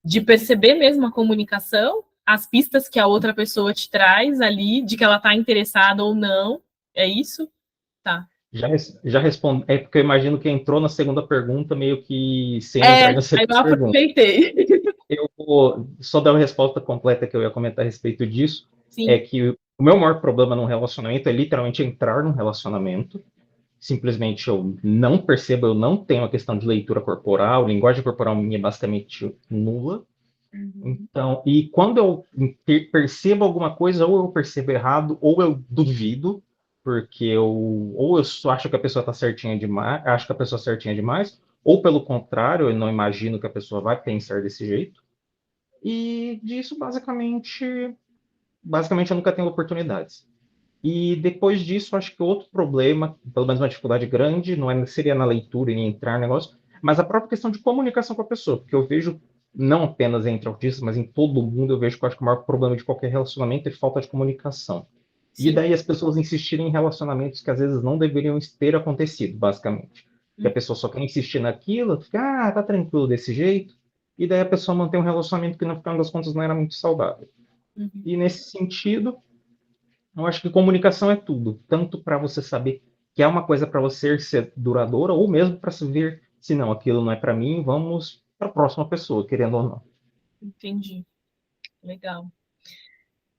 de perceber mesmo a comunicação, as pistas que a outra pessoa te traz ali, de que ela está interessada ou não. É isso? Tá. Já respondi. É porque eu imagino que entrou na segunda pergunta, meio que sem entrar na Aí eu segunda pergunta. aproveitei. Eu vou só dar a resposta completa que eu ia comentar a respeito disso. É Sim. que o meu maior problema num relacionamento é literalmente entrar num relacionamento. Simplesmente eu não percebo, eu não tenho a questão de leitura corporal, linguagem corporal minha é basicamente nula. Uhum. Então, e quando eu percebo alguma coisa, ou eu percebo errado, ou eu duvido, porque ou eu só acho que a pessoa está certinha demais, acho que a pessoa é certinha demais, ou pelo contrário, eu não imagino que a pessoa vai pensar desse jeito. E disso, basicamente eu nunca tenho oportunidades. E depois disso, acho que outro problema, pelo menos uma dificuldade grande, seria na leitura e em entrar no negócio, mas a própria questão de comunicação com a pessoa, porque eu vejo, não apenas entre autistas, mas em todo mundo, eu vejo que eu acho que o maior problema de qualquer relacionamento é falta de comunicação. E Sim. daí as pessoas insistirem em relacionamentos que às vezes não deveriam ter acontecido, basicamente. Que a pessoa só quer insistir naquilo, fica, tá tranquilo desse jeito, e daí a pessoa mantém um relacionamento que no final das contas não era muito saudável. Uhum. E nesse sentido, eu acho que comunicação é tudo, tanto para você saber que é uma coisa para você ser duradoura, ou mesmo para saber se não, aquilo não é para mim, vamos para a próxima pessoa, querendo ou não. Entendi. Legal.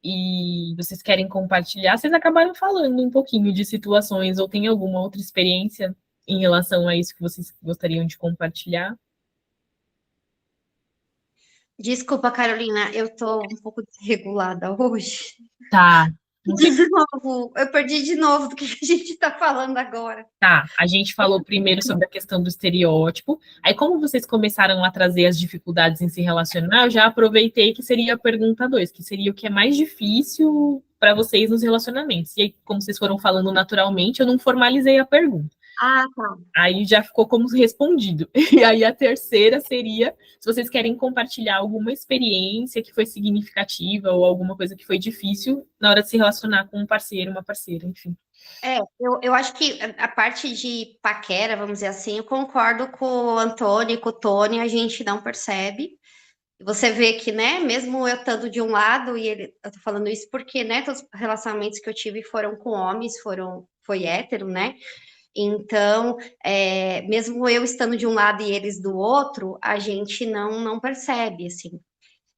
E vocês querem compartilhar? Vocês acabaram falando um pouquinho de situações, ou tem alguma outra experiência em relação a isso que vocês gostariam de compartilhar? Desculpa, Carolina, eu tô um pouco desregulada hoje. Tá. Não De tem. novo, eu perdi de novo do que a gente tá falando agora. Tá, a gente falou primeiro sobre a questão do estereótipo. Aí, como vocês começaram a trazer as dificuldades em se relacionar, eu já aproveitei que seria a pergunta 2, que seria o que é mais difícil para vocês nos relacionamentos. E aí, como vocês foram falando naturalmente, eu não formalizei a pergunta. Ah, tá. Aí já ficou como respondido. E aí a terceira seria se vocês querem compartilhar alguma experiência que foi significativa ou alguma coisa que foi difícil na hora de se relacionar com um parceiro, uma parceira, enfim. Eu acho que a parte de paquera, vamos dizer assim, eu concordo com o Antônio e com o Tony, a gente não percebe. Você vê que, né, mesmo eu estando de um lado, eu tô falando isso porque, né, todos os relacionamentos que eu tive foram com homens, foi hétero, né? Então, mesmo eu estando de um lado e eles do outro, a gente não percebe, assim.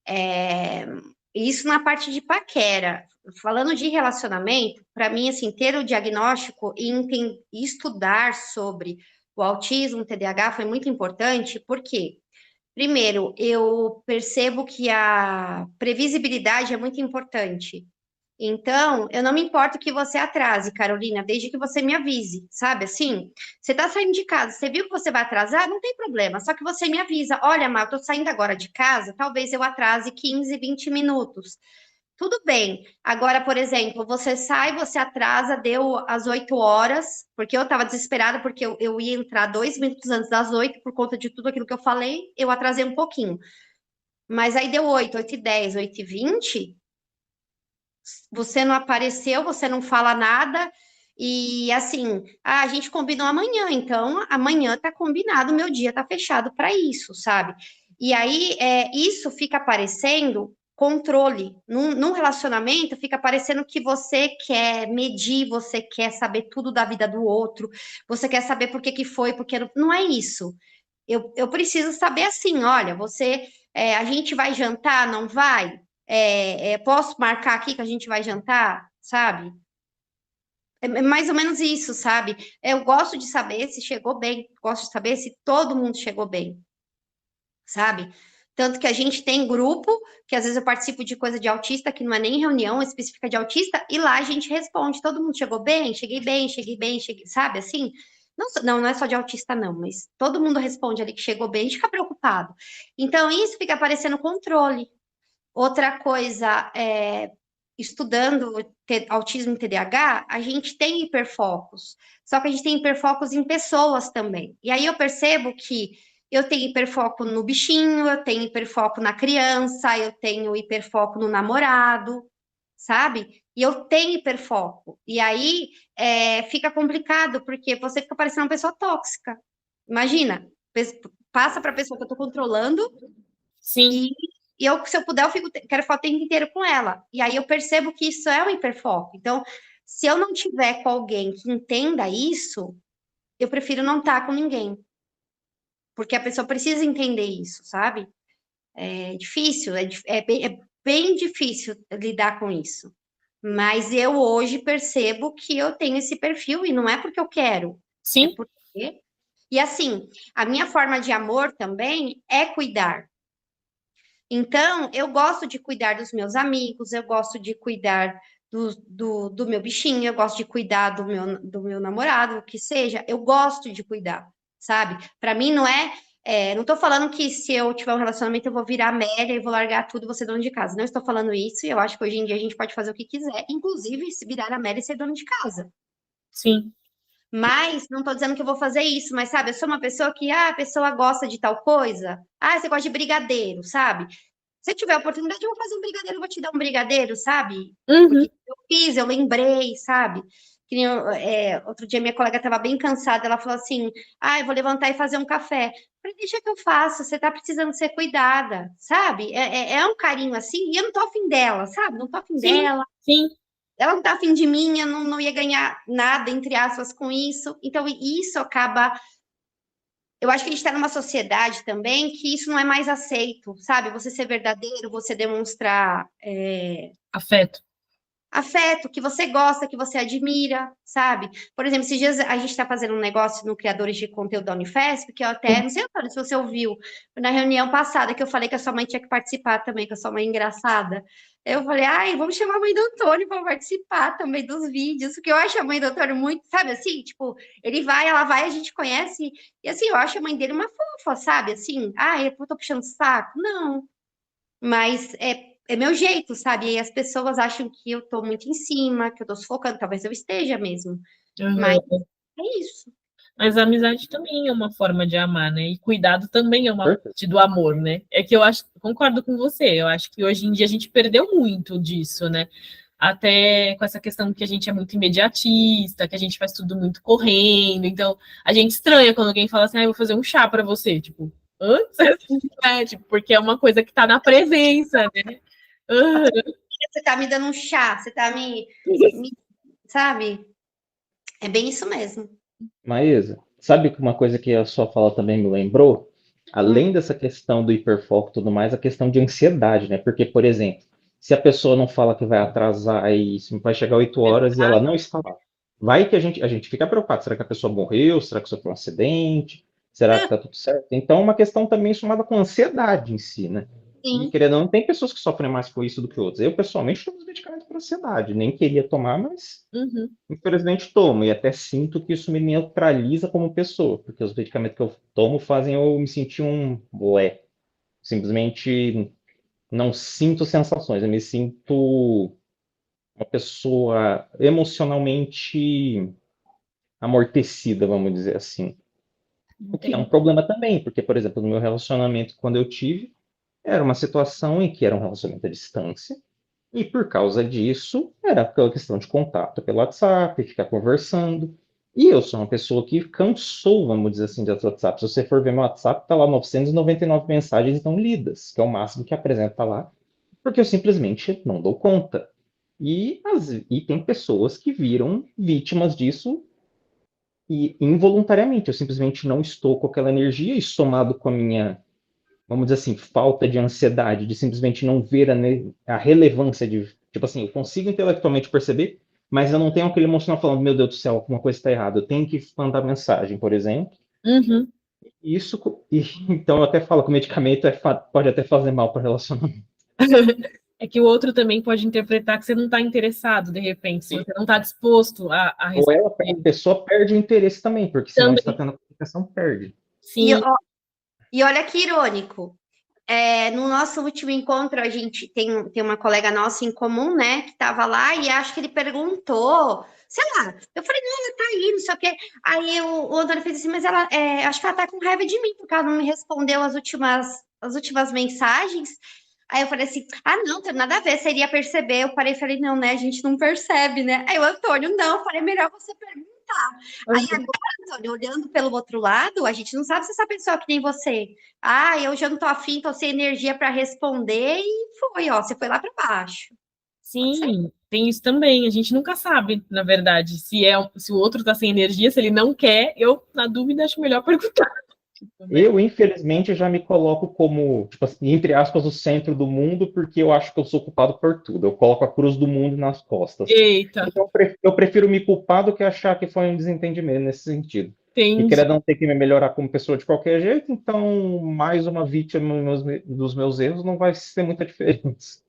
É, isso na parte de paquera. Falando de relacionamento, para mim, assim, ter o diagnóstico e estudar sobre o autismo, o TDAH foi muito importante, porque, primeiro, eu percebo que a previsibilidade é muito importante. Então, eu não me importo que você atrase, Carolina, desde que você me avise, sabe assim? Você tá saindo de casa, você viu que você vai atrasar? Não tem problema, só que você me avisa. Olha, Mar, eu tô saindo agora de casa, talvez eu atrase 15, 20 minutos. Tudo bem. Agora, por exemplo, você sai, você atrasa, deu às 8 horas, porque eu estava desesperada, porque eu ia entrar 2 minutos antes das 8, por conta de tudo aquilo que eu falei, eu atrasei um pouquinho. Mas aí deu 8, 8h10, 8h20, você não apareceu, você não fala nada, e assim, a gente combinou amanhã, então amanhã tá combinado, meu dia tá fechado para isso, sabe? E aí isso fica parecendo controle. Num relacionamento, fica parecendo que você quer medir, você quer saber tudo da vida do outro, você quer saber por que que foi, porque não é isso. Eu preciso saber assim, olha, a gente vai jantar, não vai? Posso marcar aqui que a gente vai jantar, sabe? É mais ou menos isso, sabe? Eu gosto de saber se chegou bem, gosto de saber se todo mundo chegou bem, sabe? Tanto que a gente tem grupo, que às vezes eu participo de coisa de autista, que não é nem reunião específica de autista, e lá a gente responde, todo mundo chegou bem? Cheguei bem, cheguei, sabe assim? Não é só de autista, não, mas todo mundo responde ali que chegou bem, a gente fica preocupado. Então, isso fica parecendo controle. Outra coisa, estudando autismo e TDAH, a gente tem hiperfocos, só que a gente tem hiperfocos em pessoas também. E aí eu percebo que eu tenho hiperfoco no bichinho, eu tenho hiperfoco na criança, eu tenho hiperfoco no namorado, sabe? E eu tenho hiperfoco. E aí fica complicado, porque você fica parecendo uma pessoa tóxica. Imagina, passa para a pessoa que eu estou controlando Sim, E eu, se eu puder, quero ficar o tempo inteiro com ela. E aí eu percebo que isso é um hiperfoco. Então, se eu não tiver com alguém que entenda isso, eu prefiro não estar com ninguém. Porque a pessoa precisa entender isso, sabe? É difícil, é bem difícil lidar com isso. Mas eu hoje percebo que eu tenho esse perfil e não é porque eu quero, é sim, porque. E assim, a minha forma de amor também é cuidar. Então, eu gosto de cuidar dos meus amigos, eu gosto de cuidar do meu bichinho, eu gosto de cuidar do meu namorado, o que seja, eu gosto de cuidar, sabe? Para mim não estou falando que se eu tiver um relacionamento eu vou virar Amélia e vou largar tudo e vou ser dona de casa. Não estou falando isso, e eu acho que hoje em dia a gente pode fazer o que quiser, inclusive se virar Amélia e ser dona de casa. sim, Mas não estou dizendo que eu vou fazer isso, mas sabe, eu sou uma pessoa que, a pessoa gosta de tal coisa. Ah, você gosta de brigadeiro, sabe? Se eu tiver a oportunidade, eu vou fazer um brigadeiro, eu vou te dar um brigadeiro, sabe? uhum, Porque eu fiz, eu lembrei, sabe? Que nem outro dia minha colega estava bem cansada, ela falou assim: ah, eu vou levantar e fazer um café. Eu falei, deixa que eu faço, você tá precisando ser cuidada, sabe? É um carinho assim, e eu não tô afim dela, sabe? Não tô afim sim, dela, sim, ela não tá afim de mim, eu não ia ganhar nada, entre aspas, com isso. Então, isso acaba. Eu acho que a gente está numa sociedade também que isso não é mais aceito, sabe? Você ser verdadeiro, você demonstrar afeto. afeto, que você gosta, que você admira, sabe? Por exemplo, esses dias a gente está fazendo um negócio no Criadores de Conteúdo da Unifesp, que eu até, não sei Antônio, se você ouviu, na reunião passada, que eu falei que a sua mãe tinha que participar também, que a sua mãe é engraçada. Eu falei, ai, vamos chamar a mãe do Antônio para participar também dos vídeos, porque eu acho a mãe do Antônio muito, sabe assim, tipo, ele vai, ela vai, a gente conhece, e assim, eu acho a mãe dele uma fofa, sabe? Assim, eu tô puxando saco? Não. Mas é meu jeito, sabe? E as pessoas acham que eu tô muito em cima, que eu tô sufocando, talvez eu esteja mesmo. Mas Uhum. é isso. Mas a amizade também é uma forma de amar, né? E cuidado também é uma Perfeito. parte do amor, né? É que eu acho, concordo com você, eu acho que hoje em dia a gente perdeu muito disso, né? Até com essa questão que a gente é muito imediatista, que a gente faz tudo muito correndo, então a gente estranha quando alguém fala assim, eu vou fazer um chá para você, tipo, antes, tipo, porque é uma coisa que tá na presença, né? Você tá me dando um chá, você tá sabe? É bem isso mesmo. Maísa, sabe que uma coisa que a sua fala também me lembrou? Hum, Além dessa questão do hiperfoco e tudo mais, a questão de ansiedade, né? Porque, por exemplo, se a pessoa não fala que vai atrasar e vai chegar 8 horas e ela não está lá, vai que a gente fica preocupado. Será que a pessoa morreu? Será que sofreu um acidente? Será que está tudo certo? Então, é uma questão também somada com a ansiedade em si, né? E, sim. querendo ou não, tem pessoas que sofrem mais com isso do que outras. Eu, pessoalmente, tomo os medicamentos para ansiedade. Nem queria tomar, mas Uhum. infelizmente tomo, e até sinto que isso me neutraliza como pessoa, porque os medicamentos que eu tomo fazem eu me sentir um ué. Simplesmente não sinto sensações, eu me sinto uma pessoa emocionalmente amortecida, vamos dizer assim. O que é um Entendi. problema também, porque, por exemplo, no meu relacionamento, quando eu tive, era uma situação em que era um relacionamento à distância, e por causa disso, era aquela questão de contato pelo WhatsApp, ficar conversando. E eu sou uma pessoa que cansou, vamos dizer assim, de WhatsApp. Se você for ver meu WhatsApp, tá lá 999 mensagens não lidas, que é o máximo que apresenta lá, porque eu simplesmente não dou conta. E tem pessoas que viram vítimas disso e involuntariamente. Eu simplesmente não estou com aquela energia e somado com a minha, vamos dizer assim, falta de ansiedade, de simplesmente não ver a relevância de. Tipo assim, eu consigo intelectualmente perceber, mas eu não tenho aquele emocional falando, meu Deus do céu, alguma coisa está errada. Eu tenho que mandar mensagem, por exemplo. Uhum. Isso, então eu até falo que o medicamento pode até fazer mal para o relacionamento. É que o outro também pode interpretar que você não está interessado, de repente, se você não está disposto a Ou a responder. pessoa perde o interesse também, porque se não está Também, tendo a comunicação, perde. E, sim. ó, e olha que irônico. No nosso último encontro, a gente tem uma colega nossa em comum, né, que estava lá e acho que ele perguntou, sei lá, eu falei, não, ela tá aí, não sei o quê. Aí o Antônio fez assim, mas acho que ela tá com raiva de mim, porque ela não me respondeu as últimas mensagens. Aí eu falei assim, ah, não, tem nada a ver, você iria perceber. Eu parei e falei, não, né, a gente não percebe, né? Aí o Antônio, não, eu falei, melhor você perguntar. Aí agora, Antônio, olhando pelo outro lado, a gente não sabe se essa pessoa é que nem você. Ah, eu já não tô afim, tô sem energia para responder e foi, ó, você foi lá para baixo. Pode ser? Sim, tem isso também. A gente nunca sabe, na verdade, se o outro está sem energia, se ele não quer. Eu, na dúvida, acho melhor perguntar. Né? Eu, infelizmente, já me coloco como, tipo assim, entre aspas, o centro do mundo, porque eu acho que eu sou culpado por tudo. Eu coloco a cruz do mundo nas costas. Eita, Então, eu prefiro me culpar do que achar que foi um desentendimento nesse sentido. E entendi. querer não ter que me melhorar como pessoa de qualquer jeito, então, mais uma vítima dos meus erros não vai ser muita diferença.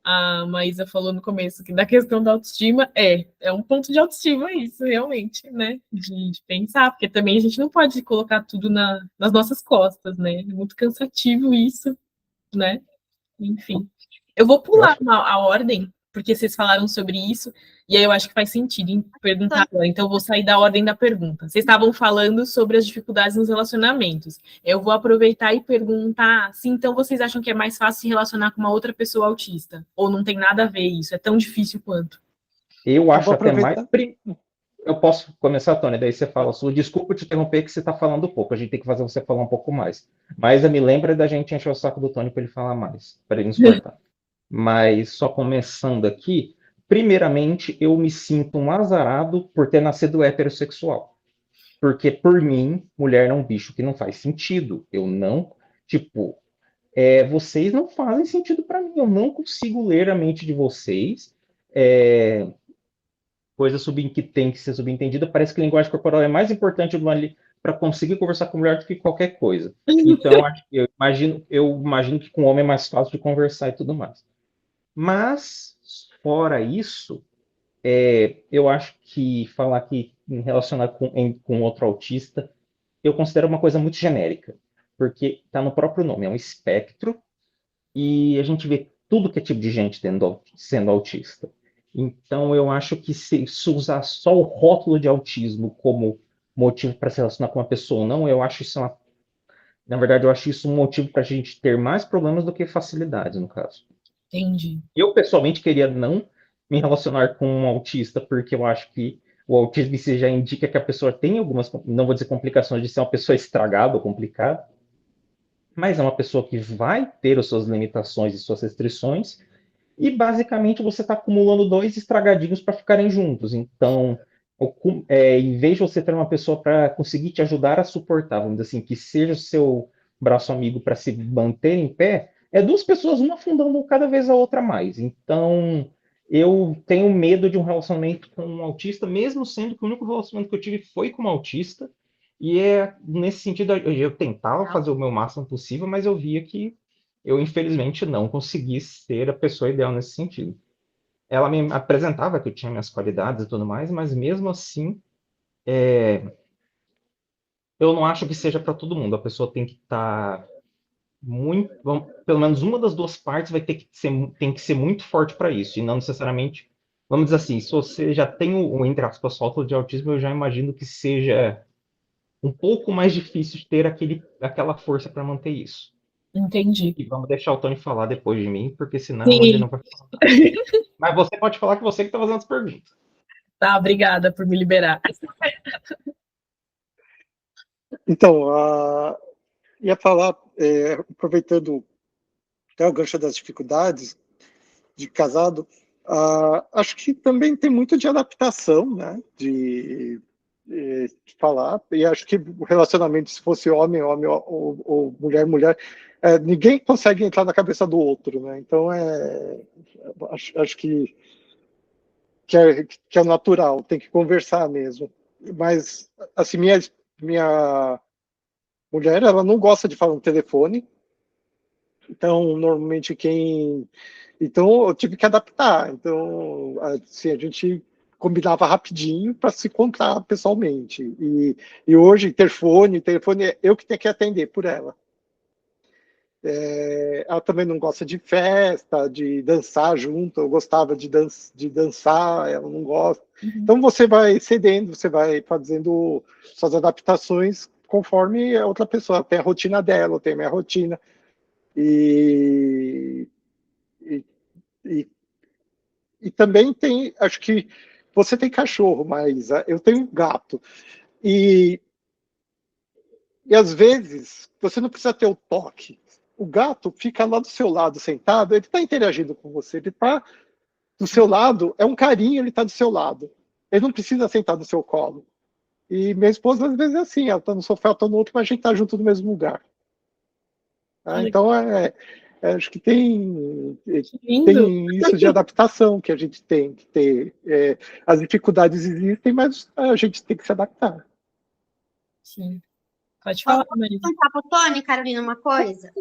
A Maísa falou no começo que da questão da autoestima é um ponto de autoestima isso, realmente, né? De pensar, porque também a gente não pode colocar tudo nas nossas costas, né? É muito cansativo isso, né? Enfim. Eu vou Eu pular acho a ordem, porque vocês falaram sobre isso, e aí eu acho que faz sentido em perguntar agora. Então, eu vou sair da ordem da pergunta. Vocês estavam falando sobre as dificuldades nos relacionamentos. Eu vou aproveitar e perguntar se então vocês acham que é mais fácil se relacionar com uma outra pessoa autista, ou não tem nada a ver isso, é tão difícil quanto. eu Eu vou acho até mais. aproveitar. Eu posso começar, Tony, daí você fala sua. Desculpa te interromper que você está falando pouco, a gente tem que fazer você falar um pouco mais. Mas me lembra da gente encher o saco do Tony para ele falar mais, para ele nos cortar. Mas só começando aqui, primeiramente, eu me sinto um azarado por ter nascido heterossexual. Porque, por mim, mulher é um bicho que não faz sentido. Eu não, tipo, vocês não fazem sentido para mim. Eu não consigo ler a mente de vocês. É, coisa que tem que ser subentendida. Parece que a linguagem corporal é mais importante para conseguir conversar com mulher do que qualquer coisa. Então, eu imagino que com homem é mais fácil de conversar e tudo mais. Mas, fora isso, eu acho que falar que em relacionar com outro autista, eu considero uma coisa muito genérica, porque está no próprio nome, é um espectro, e a gente vê tudo que é tipo de gente sendo autista. Então, eu acho que se usar só o rótulo de autismo como motivo para se relacionar com uma pessoa ou não, eu acho isso na verdade, eu acho isso um motivo para a gente ter mais problemas do que facilidades, no caso. Entendi. Eu, pessoalmente, queria não me relacionar com um autista, porque eu acho que o autismo em si já indica que a pessoa tem algumas, não vou dizer complicações de ser uma pessoa estragada ou complicada, mas é uma pessoa que vai ter as suas limitações e suas restrições, e basicamente você está acumulando dois estragadinhos para ficarem juntos. Então, em vez de você ter uma pessoa para conseguir te ajudar a suportar, vamos dizer assim, que seja o seu braço amigo para se manter em pé, é duas pessoas, uma afundando cada vez a outra mais. Então, eu tenho medo de um relacionamento com um autista, mesmo sendo que o único relacionamento que eu tive foi com um autista. E nesse sentido, eu tentava fazer o meu máximo possível, mas eu via que eu, infelizmente, não consegui ser a pessoa ideal nesse sentido. Ela me apresentava que eu tinha minhas qualidades e tudo mais, mas mesmo assim, eu não acho que seja para todo mundo. A pessoa tem que estar muito, pelo menos uma das duas partes tem que ser muito forte para isso, e não necessariamente, vamos dizer assim, se você já tem entre aspas, falta de autismo, eu já imagino que seja um pouco mais difícil de ter aquela força para manter isso. Entendi. E vamos deixar o Tony falar depois de mim, porque senão ele Sim. não vai falar nada. Mas você pode falar que você que está fazendo as perguntas. Tá, obrigada por me liberar. Então, ia falar, aproveitando até o gancho das dificuldades de casado, acho que também tem muito de adaptação, né? De falar, e acho que o relacionamento, se fosse homem, homem ou mulher, mulher, ninguém consegue entrar na cabeça do outro, né? Então, acho que é natural, tem que conversar mesmo. Mas, assim, minha mulher, ela não gosta de falar no telefone, então, normalmente, Então, eu tive que adaptar. Então, assim, a gente combinava rapidinho para se encontrar pessoalmente. E hoje, telefone é eu que tenho que atender por ela. Ela também não gosta de festa, de dançar junto. Eu gostava de dançar, ela não gosta. Então, você vai cedendo, você vai fazendo suas adaptações conforme a outra pessoa. Tem a rotina dela, eu tenho a minha rotina. E também tem, acho que você tem cachorro, mas eu tenho gato. E às vezes você não precisa ter o toque. O gato fica lá do seu lado sentado, ele está interagindo com você, ele está do seu lado, é um carinho, ele está do seu lado. Ele não precisa sentar no seu colo. E minha esposa às vezes é assim, ela está no sofá, eu estou no outro, mas a gente está junto no mesmo lugar. Então acho que Que lindo. tem isso de adaptação que a gente tem que ter. As dificuldades existem, mas a gente tem que se adaptar. Sim. Pode Posso falar, Marisa. contar para o Tony, Carolina, uma coisa?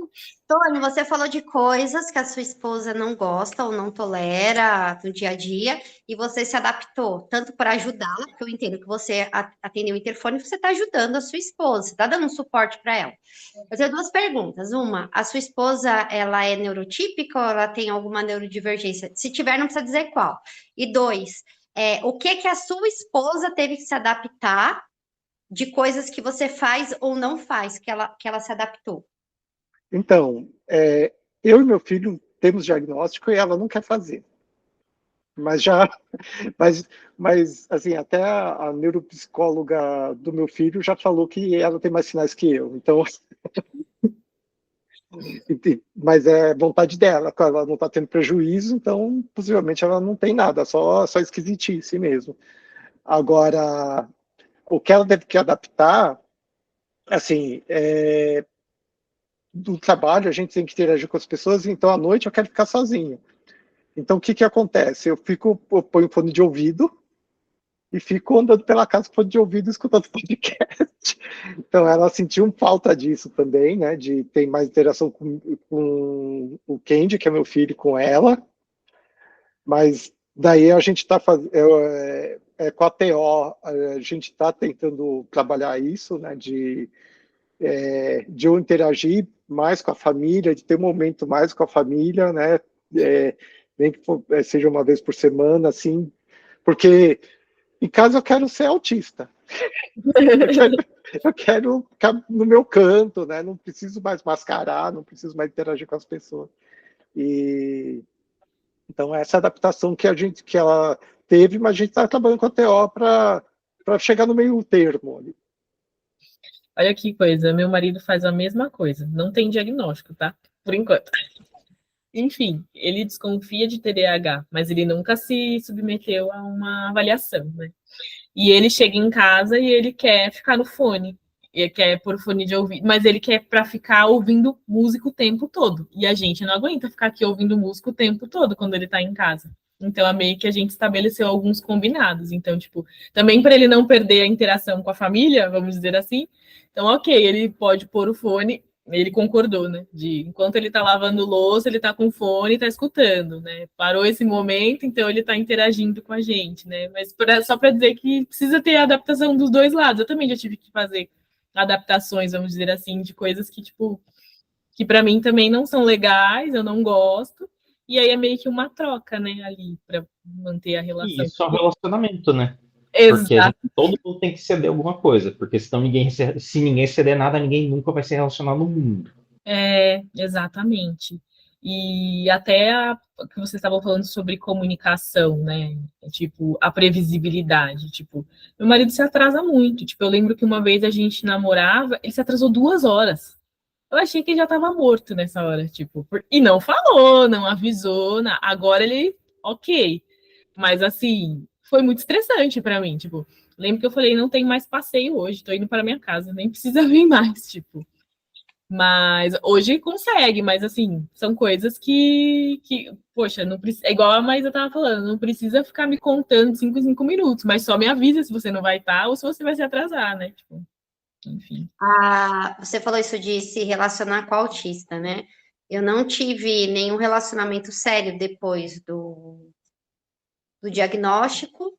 Tony, você falou de coisas que a sua esposa não gosta ou não tolera no dia a dia, e você se adaptou, tanto para ajudá-la, porque eu entendo que você atendeu o interfone e você está ajudando a sua esposa, você está dando um suporte para ela. Eu tenho duas perguntas. Uma, a sua esposa, ela é neurotípica ou ela tem alguma neurodivergência? Se tiver, não precisa dizer qual. E dois, o que a sua esposa teve que se adaptar de coisas que você faz ou não faz, que ela se adaptou? Então, eu e meu filho temos diagnóstico e ela não quer fazer. Mas mas assim, até a neuropsicóloga do meu filho já falou que ela tem mais sinais que eu. Então, mas é vontade dela, ela não está tendo prejuízo, então possivelmente ela não tem nada, só esquisitice mesmo. Agora, o que ela deve que adaptar, assim, do trabalho a gente tem que interagir com as pessoas, então à noite eu quero ficar sozinho. Então o que acontece? Eu ponho fone de ouvido e fico andando pela casa com fone de ouvido escutando podcast. Então ela sentiu falta disso também, né? De ter mais interação com o Kendi, que é meu filho, com ela. Mas daí a gente está fazendo. Com a TO, a gente está tentando trabalhar isso, né? De eu interagir mais com a família, de ter um momento mais com a família, né? Nem que seja uma vez por semana, assim, porque em casa eu quero ser autista. Eu quero ficar no meu canto, né? Não preciso mais mascarar, não preciso mais interagir com as pessoas. E então essa adaptação que ela teve, mas a gente está trabalhando com a TO para chegar no meio termo ali. Olha que coisa, meu marido faz a mesma coisa. Não tem diagnóstico, tá? Por enquanto. Enfim, ele desconfia de TDAH, mas ele nunca se submeteu a uma avaliação, né? E ele chega em casa e ele quer ficar no fone. Ele quer pôr fone de ouvido, mas ele quer para ficar ouvindo música o tempo todo. E a gente não aguenta ficar aqui ouvindo música o tempo todo quando ele tá em casa. Então, é meio que a gente estabeleceu alguns combinados. Então, tipo, também para ele não perder a interação com a família, vamos dizer assim. Então, ok, ele pode pôr o fone, ele concordou, né? De enquanto ele tá lavando louça, ele tá com fone e tá escutando, né? Parou esse momento, então ele tá interagindo com a gente, né? Mas só para dizer que precisa ter a adaptação dos dois lados. Eu também já tive que fazer adaptações, vamos dizer assim, de coisas que, tipo, que para mim também não são legais, eu não gosto. E aí é meio que uma troca, né, ali, para manter a relação. E isso é um relacionamento, né? Porque Exato. todo mundo tem que ceder alguma coisa, porque senão se ninguém ceder nada, ninguém nunca vai se relacionar no mundo. Exatamente. E até que vocês estavam falando sobre comunicação, né? Tipo, a previsibilidade. Tipo, meu marido se atrasa muito. Tipo, eu lembro que uma vez a gente namorava, ele se atrasou 2 horas. Eu achei que ele já estava morto nessa hora, tipo, e não falou, não avisou, agora ele, ok. Mas assim, foi muito estressante para mim, tipo, lembro que eu falei, não tem mais passeio hoje, tô indo para minha casa, nem precisa vir mais, tipo. Mas hoje consegue, mas assim, são coisas que poxa, não precisa, é igual a Maísa tava falando, não precisa ficar me contando 5 em 5 minutos, mas só me avisa se você não vai estar ou se você vai se atrasar, né? Tipo, enfim. Você falou isso de se relacionar com o autista, né? Eu não tive nenhum relacionamento sério depois do diagnóstico.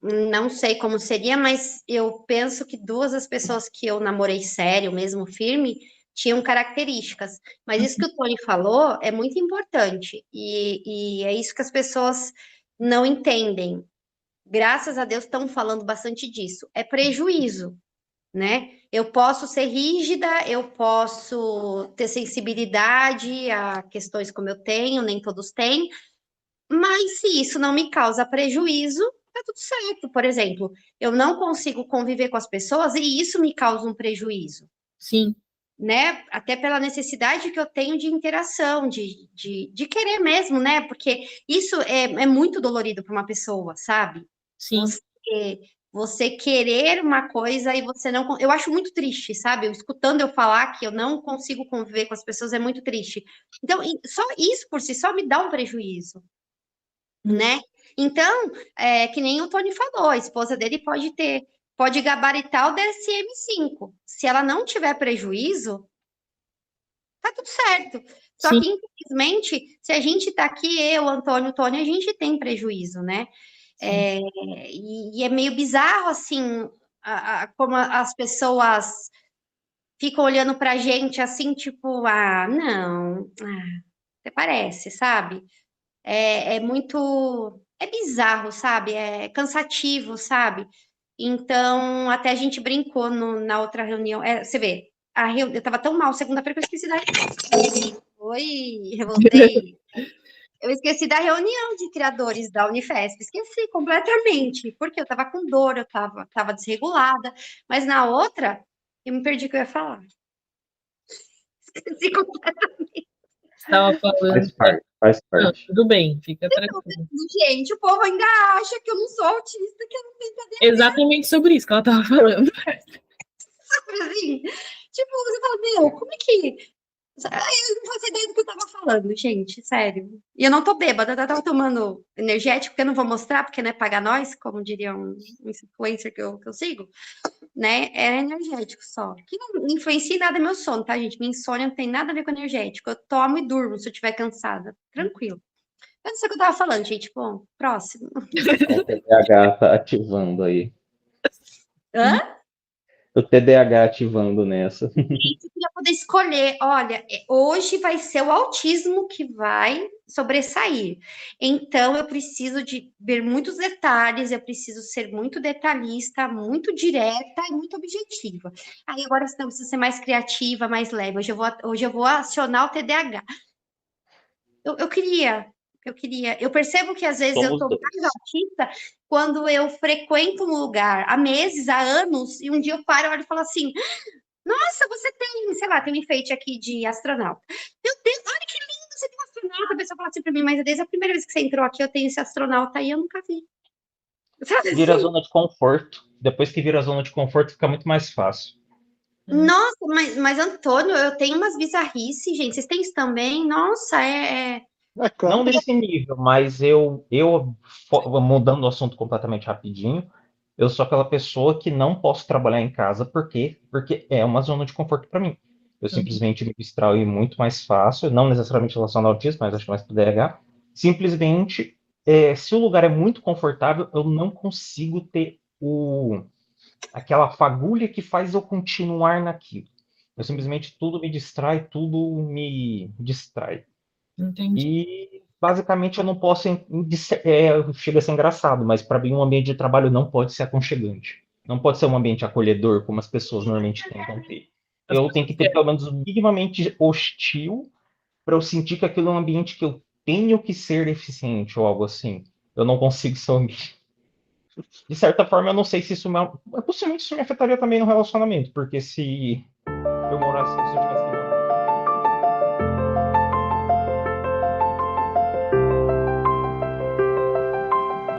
Não sei como seria, mas eu penso que duas das pessoas que eu namorei sério, mesmo firme, tinham características. Mas isso que o Tony falou é muito importante, e é isso que as pessoas não entendem. Graças a Deus estão falando bastante disso. É prejuízo, né? Eu posso ser rígida, eu posso ter sensibilidade a questões como eu tenho, nem todos têm, Mas se isso não me causa prejuízo, tá tudo certo. Por exemplo, eu não consigo conviver com as pessoas e isso me causa um prejuízo, Sim, né? Até pela necessidade que eu tenho de interação, de querer mesmo, né? Porque isso é muito dolorido para uma pessoa, sabe? sim, Você, você querer uma coisa e você não. Eu acho muito triste, sabe? Escutando eu falar que eu não consigo conviver com as pessoas é muito triste. Então, só isso por si só me dá um prejuízo, né? Então, que nem o Tony falou, a esposa dele pode gabaritar o DSM-5. Se ela não tiver prejuízo, tá tudo certo. Só sim, que, infelizmente, se a gente tá aqui, eu, Antônio, o Tony, a gente tem prejuízo, né? sim. E é meio bizarro, assim, como as pessoas ficam olhando pra gente assim, tipo, não, até parece, sabe? É muito. É bizarro, sabe? É cansativo, sabe? Então, até a gente brincou na outra reunião. Você vê, eu tava tão mal segunda-feira que eu esqueci da. Oi, eu voltei. Eu esqueci da reunião de criadores da Unifesp. Esqueci completamente, porque eu tava com dor, eu tava desregulada. Mas na outra, eu me perdi o que eu ia falar. Esqueci completamente. Estava falando. Faz parte, faz Não, parte. tudo bem, fica tranquilo. Gente, o povo ainda acha que eu não sou autista, que eu não tenho Exatamente sobre isso que ela estava falando. assim. Tipo, você fala, meu, como é que. Eu não faço ideia do que eu tava falando, gente, sério. E eu não tô bêbada, eu tava tomando energético, que eu não vou mostrar, porque não é pagar nós, como diria um influencer que eu sigo, né? Era energético só. Que não influencia em nada meu sono, tá, gente? Minha insônia não tem nada a ver com energético. Eu tomo e durmo se eu estiver cansada. Tranquilo. Eu não sei o que eu tava falando, gente. Bom, próximo. O TDAH tá ativando aí. Hã? O TDAH ativando nessa. Eu queria poder escolher, olha, hoje vai ser o autismo que vai sobressair. Então, eu preciso de ver muitos detalhes, eu preciso ser muito detalhista, muito direta e muito objetiva. Aí agora eu preciso ser mais criativa, mais leve. Hoje eu vou acionar o TDAH. Eu percebo que às vezes eu Somos tô dois. mais autista quando eu frequento um lugar há meses, há anos, e um dia eu paro e olho e falo assim: nossa, você tem, sei lá, tem um enfeite aqui de astronauta. Meu Deus, olha que lindo, você tem um astronauta. A pessoa fala assim pra mim, mas desde a primeira vez que você entrou aqui, eu tenho esse astronauta aí, eu nunca vi. Sabe Vira assim? zona de conforto. Depois que vira zona de conforto, fica muito mais fácil. Nossa, mas Antônio, eu tenho umas bizarrices, gente. Vocês têm isso também? Nossa, É Não claro. desse nível, mas mudando o assunto completamente rapidinho, eu sou aquela pessoa que não posso trabalhar em casa, por quê? Porque é uma zona de conforto para mim. Eu Uhum. simplesmente me distraio muito mais fácil, não necessariamente relacionado ao autismo, mas acho que mais para o DH. Simplesmente, se o lugar é muito confortável, eu não consigo ter aquela fagulha que faz eu continuar naquilo. Eu simplesmente tudo me distrai, tudo me distrai. Entendi. E basicamente eu não posso. Chega a ser engraçado, mas para mim um ambiente de trabalho não pode ser aconchegante. Não pode ser um ambiente acolhedor, como as pessoas normalmente tentam ter. As Eu tenho pessoas que ter querem. pelo menos minimamente hostil para eu sentir que aquilo é um ambiente que eu tenho que ser eficiente ou algo assim. Eu não consigo ser um ambiente. De certa forma, eu não sei se isso possivelmente isso me afetaria também no relacionamento, porque se eu morasse, se eu